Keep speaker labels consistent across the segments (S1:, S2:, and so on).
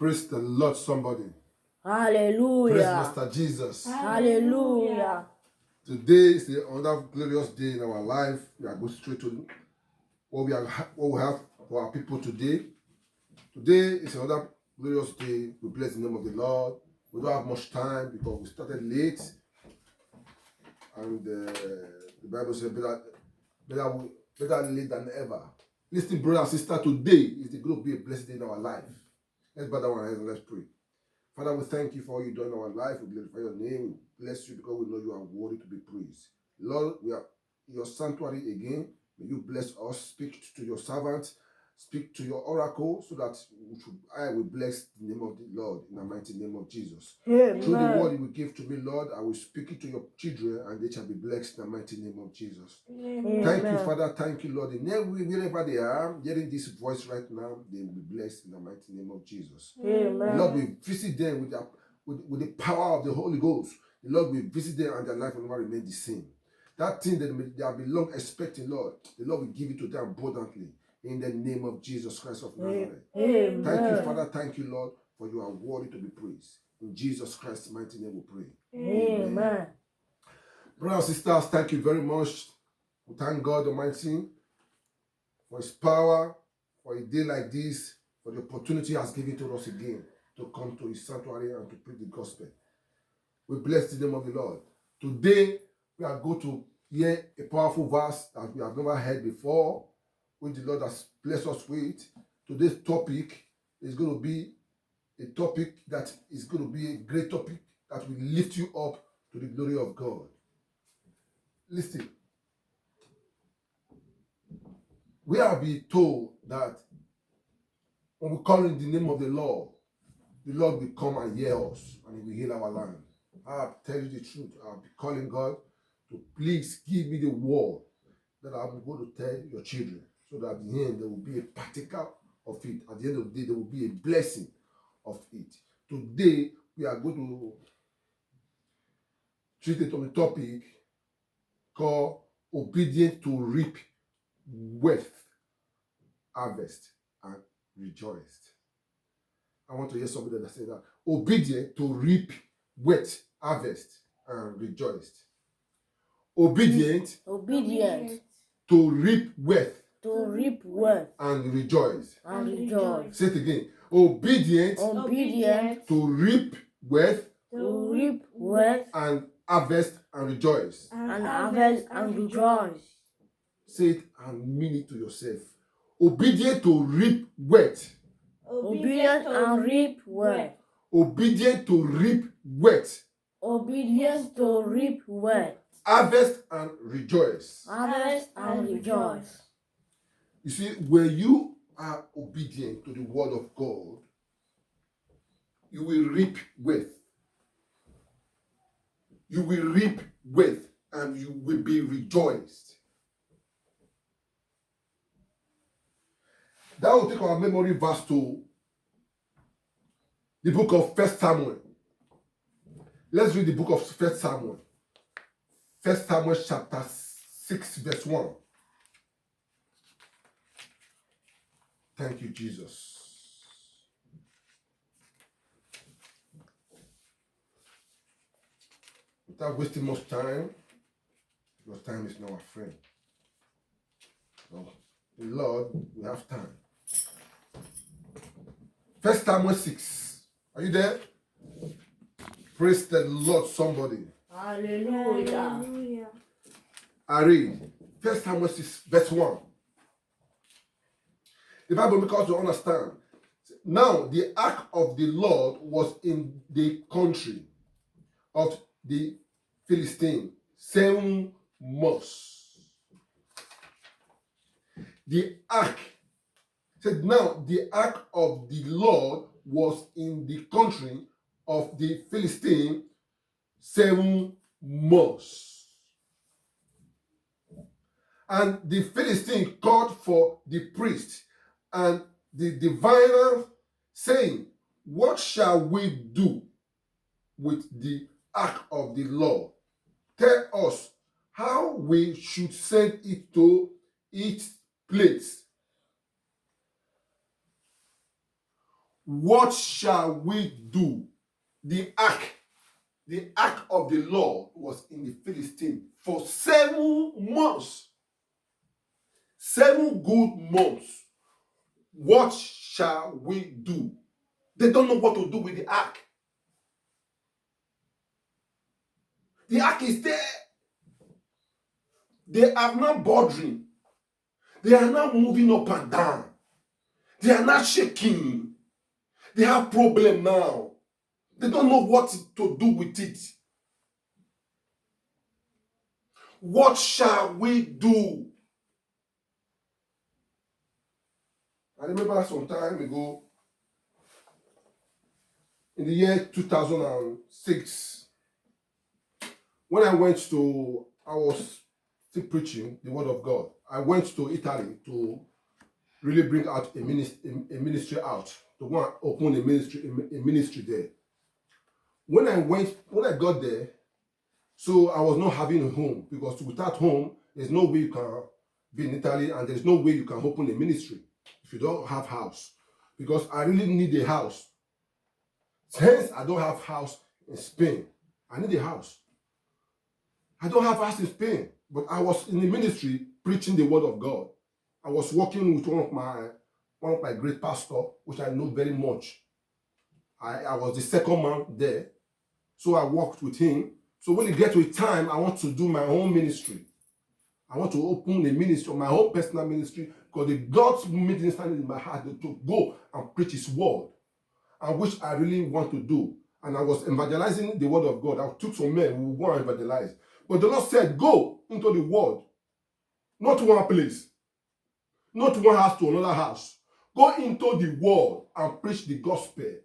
S1: Praise the Lord, somebody.
S2: Hallelujah.
S1: Praise Master Jesus.
S2: Hallelujah.
S1: Today is another glorious day in our life. We are going straight to what we have for our people today. Today is another glorious day. We bless the name of the Lord. We don't have much time because we started late. And the Bible says better late than ever. Listen, brother and sister, today is going to be a blessed day in our life. Let's bow down our heads and let's pray. Father, we thank you for all you've done in our life. We glorify your name. We bless you because we know you are worthy to be praised. Lord, we are in your sanctuary again. May you bless us. Speak to your servant. Speak to your oracle so that I will bless the name of the Lord in the mighty name of Jesus.
S2: Amen.
S1: Through the word you will give to me, Lord, I will speak it to your children and they shall be blessed in the mighty name of Jesus.
S2: Amen.
S1: Thank you, Father. Thank you, Lord. Wherever they are, hearing this voice right now, they will be blessed in the mighty name of Jesus.
S2: Amen.
S1: Lord, we visit them with the power of the Holy Ghost. The Lord will visit them and their life will never remain the same. That thing that they have been long expecting, Lord, the Lord will give it to them abundantly in the name of Jesus Christ of Nazareth.
S2: Amen.
S1: Thank you, Father. Thank you, Lord, for you are worthy to be praised. In Jesus Christ's mighty name we pray.
S2: Amen.
S1: Brothers and sisters, thank you very much. We thank God Almighty for His power, for a day like this, for the opportunity He has given to us again to come to His sanctuary and to preach the gospel. We bless the name of the Lord. Today, we are going to hear a powerful verse that we have never heard before, which the Lord has blessed us with. Today's topic is going to be a topic that is going to be a great topic that will lift you up to the glory of God. Listen. We have been told that when we call in the name of the Lord will come and hear us and He will heal our land. I tell you the truth. I'll be calling God to please give me the word that I'm going to tell your children so that at the end there will be a particle of it. At the end of the day, there will be a blessing of it. Today, we are going to treat it on a topic called obedient to reap wealth, harvest, and rejoiced. I want to hear somebody that say that. Obedient to reap wealth, harvest, and rejoiced. Obedient to reap wealth, and rejoice. Say it again. Obedient to reap wealth, and harvest and rejoice. Say it and mean it to yourself. Obedient to reap wealth.
S2: Obedient and reap wealth.
S1: Obedient to reap wealth.
S2: Obedience to reap wealth.
S1: Harvest and rejoice.
S2: Harvest and rejoice.
S1: You see, when you are obedient to the word of God, you will reap wealth. You will reap wealth and you will be rejoiced. That will take our memory verse to the book of 1 Samuel. Let's read the book of 1 Samuel. 1 Samuel chapter 6 verse 1. Thank you, Jesus. Without wasting much time, because time is not our friend. No. The Lord, we have time. 1 Samuel 6. Are you there? Praise the Lord, somebody.
S2: Hallelujah.
S1: I read 1 Samuel 6 verse 1. The Bible makes us to understand. Now the ark of the Lord was in the country of the Philistine 7 months. The ark said, now the ark of the Lord was in the country of the Philistine 7 months. And the Philistine called for the priest and the diviner, saying, what shall we do with the ark of the Lord? Tell us how we should send it to its place. what shall we do? The ark of the Lord was in the Philistine for 7 months. 7 good months. What shall we do? They don't know what to do with the ark. The ark is there. They are not bothering. They are not moving up and down. They are not shaking. They have problem now. They don't know what to do with it. What shall we do? I remember some time ago, in the year 2006, when I was still preaching the word of God. I went to Italy to really bring out a ministry out, to go and open a ministry there. When I got there, so I was not having a home, because without home, there's no way you can be in Italy, and there's no way you can open a ministry if you don't have house, because I really need a house. Hence, I don't have house in Spain. I need a house. I don't have house in Spain, but I was in the ministry preaching the word of God. I was working with one of my great pastor, which I know very much. I was the second man there, so I worked with him. So when it gets to a time, I want to do my own ministry. I want to open a ministry, my own personal ministry, because the God's ministry in my heart to go and preach His word, and which I really want to do. And I was evangelizing the word of God. I took some men who go and evangelize. But the Lord said, go into the world, not one place, not one house to another house. Go into the world and preach the gospel.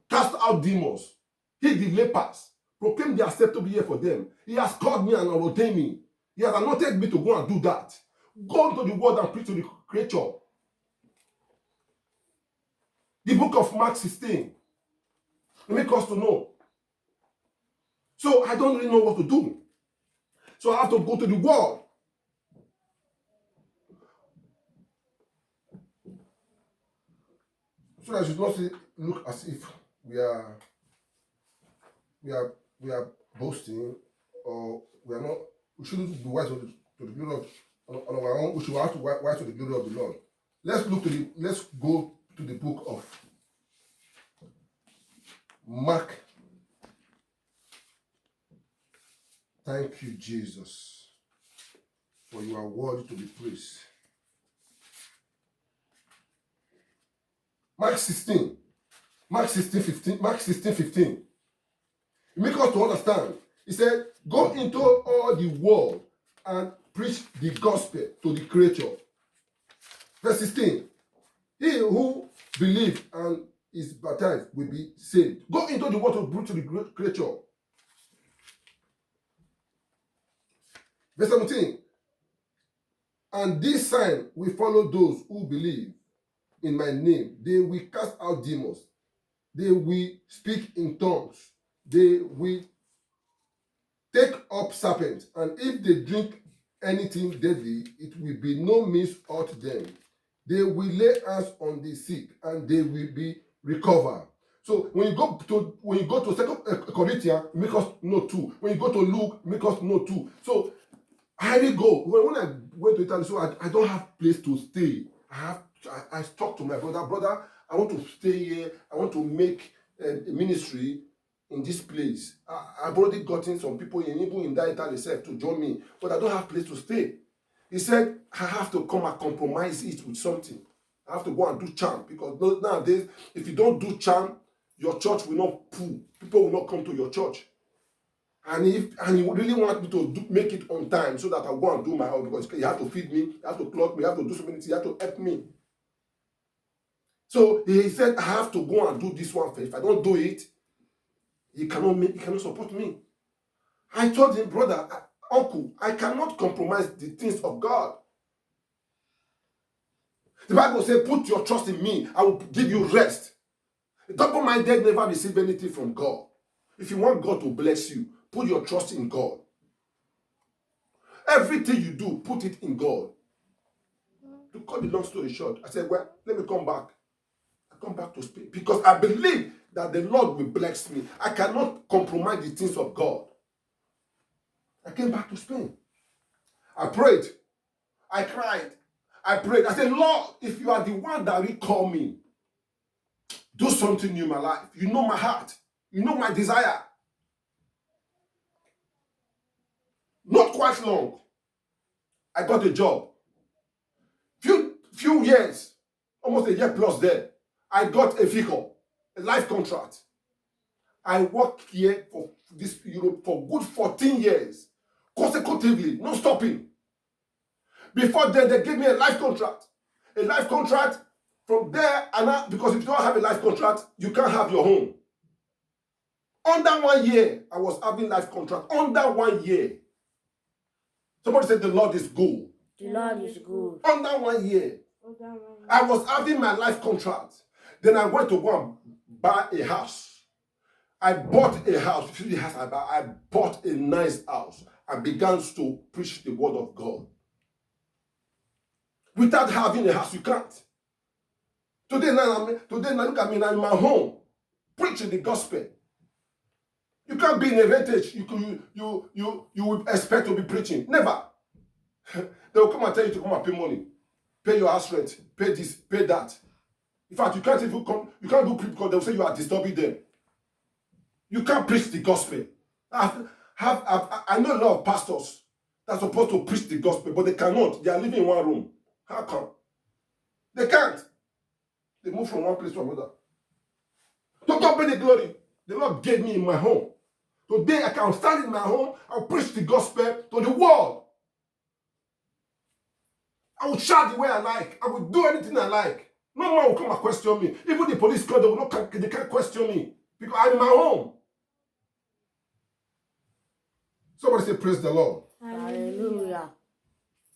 S1: Cast out demons, heal the lepers, proclaim the acceptable year for them. He has called me and ordained me. He has anointed me to go and do that. Go into the world and preach to the creature. The book of Mark 16. Make us to know. So I don't really know what to do. So I have to go to the world. So that it should not look as if we are boasting, or we are not. We shouldn't be wise to the glory of on our own. We should have to wise to the glory of the Lord. Let's go to the book of Mark. Thank you, Jesus, for you are worthy to be praised. Mark 16, 15. It makes us to understand. He said, go into all the world and preach the gospel to the creature. Verse 16. He who believes and is baptized will be saved. Go into the world to preach to the creature. Verse 17. And this sign will follow those who believe in my name. They will cast out demons. They will speak in tongues. They will take up serpents. And if they drink anything deadly, it will be no means hurt them. They will lay hands on the sick and they will be recovered. So when you go to 2 Corinthians, make us know too. When you go to Luke, make us know too. So I really go. When I went to Italy, so I don't have place to stay. I talked to my brother, I want to stay here. I want to make a ministry in this place. I've already gotten some people even in that Italy itself to join me, but I don't have place to stay. He said, I have to come and compromise it with something. I have to go and do charm, because nowadays, if you don't do charm, your church will not pull. People will not come to your church. And you really want me to make it on time, so that I'll go and do my own, because you have to feed me, you have to clothe me, you have to do so many things, you have to help me. So he said, I have to go and do this one first. If I don't do it, he cannot support me. I told him, brother, uncle, I cannot compromise the things of God. The Bible says, put your trust in me, I will give you rest. The double-minded never receive anything from God. If you want God to bless you, put your trust in God. Everything you do, put it in God. To cut the long story short, I said, well, let me come back. I come back to Spain because I believe that the Lord will bless me. I cannot compromise the things of God. I came back to Spain. I prayed. I cried. I prayed. I said, Lord, if you are the one that will call me, do something new in my life. You know my heart. You know my desire. Not quite long. I got a job. Few years, almost a year plus there, I got a vehicle, a life contract. I worked here for this Europe for good 14 years, consecutively, no stopping. Before then, they gave me a life contract. A life contract from there, and because if you don't have a life contract, you can't have your home. Under 1 year, I was having life contract. Under 1 year. Somebody said the Lord is good.
S2: The Lord is good.
S1: Under 1 year, I was having my life contract. Then I went to go and buy a house. I bought a house. I bought a nice house. I began to preach the word of God. Without having a house, you can't. Today now, look at me. I'm in my home, preaching the gospel. You can't be in a rentage. You will expect to be preaching. Never. They will come and tell you to come and pay money, pay your house rent, pay this, pay that. In fact, you can't even come. You can't do preach because they will say you are disturbing them. You can't preach the gospel. I know a lot of pastors that are supposed to preach the gospel, but they cannot. They are living in one room. How come? They can't. They move from one place to another. To God be the glory. The Lord gave me in my home. Today I can stand in my home and preach the gospel to the world. I will shout the way I like. I will do anything I like. No one will come and question me. Even the police come, they can't question me because I'm in my home. Somebody say, praise the Lord.
S2: Hallelujah.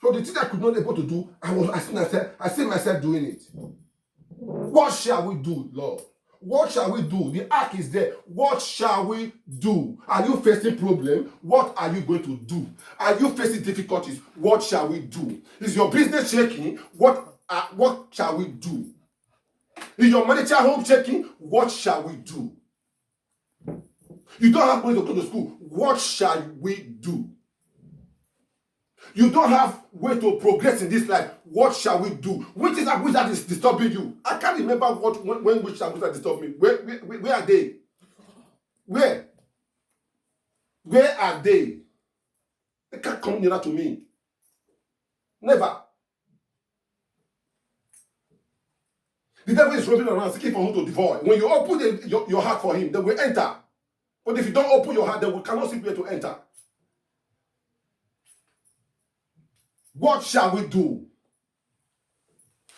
S1: So the thing I could not able to do, I see myself doing it. What shall we do, Lord? What shall we do? The ark is there. What shall we do? Are you facing problem? What are you going to do? Are you facing difficulties? What shall we do? Is your business shaking? What shall we do? Is your marital home shaking? What shall we do? You don't have money to go to school. What shall we do? You don't have way to progress in this life. What shall we do? Which is that is disturbing you? I can't remember when which that disturbed me. Where are they? Where are they? They can't come nearer to me. Never. The devil is roaming around seeking for whom to devour. When you open your heart for him, they will enter. But if you don't open your heart, they cannot see where to enter. What shall we do?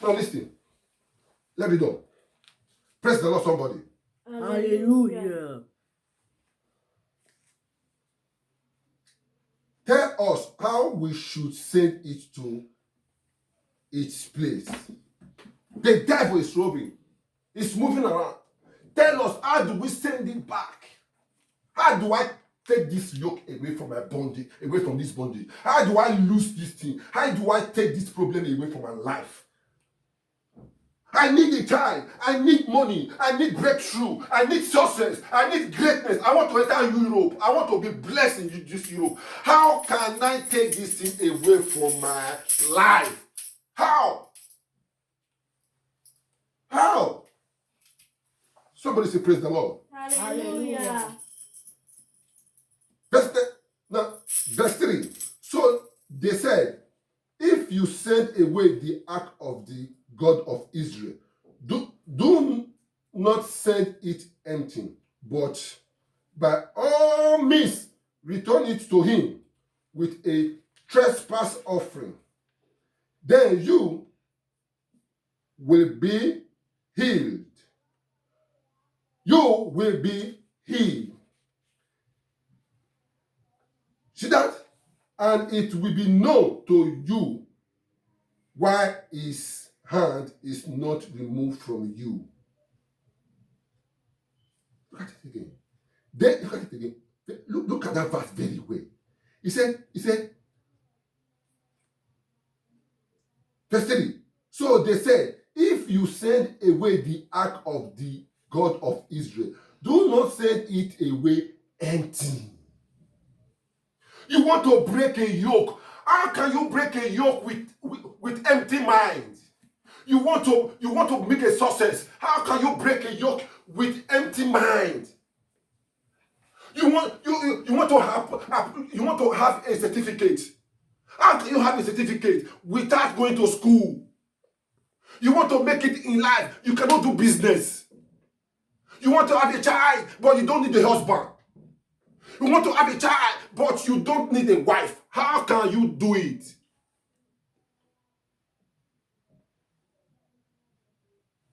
S1: Now listen. Let me know. Praise the Lord, somebody.
S2: Hallelujah.
S1: Tell us how we should send it to its place. The devil is roaming. It's moving around. Tell us, how do we send it back? How do I take this yoke away from my bondage, away from this bondage? How do I lose this thing? How do I take this problem away from my life? I need a child. I need money. I need breakthrough. I need success. I need greatness. I want to enter Europe. I want to be blessed in this Europe. How can I take this thing away from my life? How? How? Somebody say, praise the Lord.
S2: Hallelujah.
S1: Verse 3. So they said, if you send away the ark of the God of Israel, do not send it empty, but by all means return it to him with a trespass offering. Then you will be healed. You will be healed. See that? And it will be known to you why his hand is not removed from you. Look at it again. Look at it again. Look at that verse very well. He said, verse 3. So they said, if if you send away the ark of the God of Israel, do not send it away empty. You want to break a yoke. How can you break a yoke with empty mind? You want to make a success. How can you break a yoke with empty mind? You want to have a certificate. How can you have a certificate without going to school? You want to make it in life. You cannot do business. You want to have a child, but you don't need a husband. You want to have a child, but you don't need a wife. How can you do it?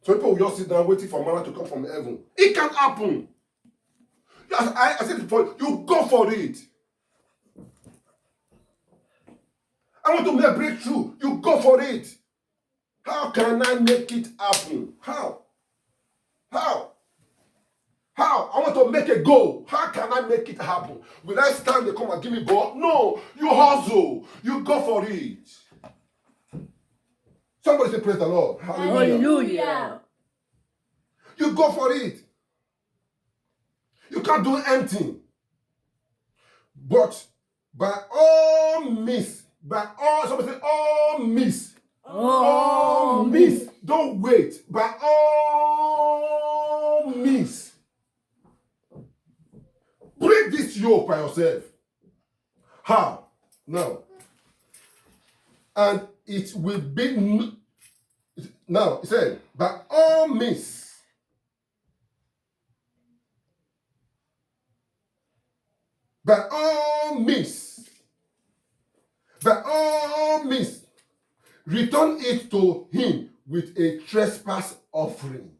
S1: So people will just sit down waiting for manna to come from heaven. It can happen. I said it before, you go for it. I want to make a breakthrough. You go for it. How can I make it happen? How? I want to make a goal. How can I make it happen? Will I stand there, come and give me ball? No. You hustle. You go for it. Somebody say praise the Lord. Hallelujah.
S2: Hallelujah.
S1: You go for it. You can't do anything. But by all means, somebody say all means. All means. Don't wait. By all means. Break this yoke by yourself. How? Now. And it will be. Now, he said, by all means. By all means. By all means. Return it to him with a trespass offering.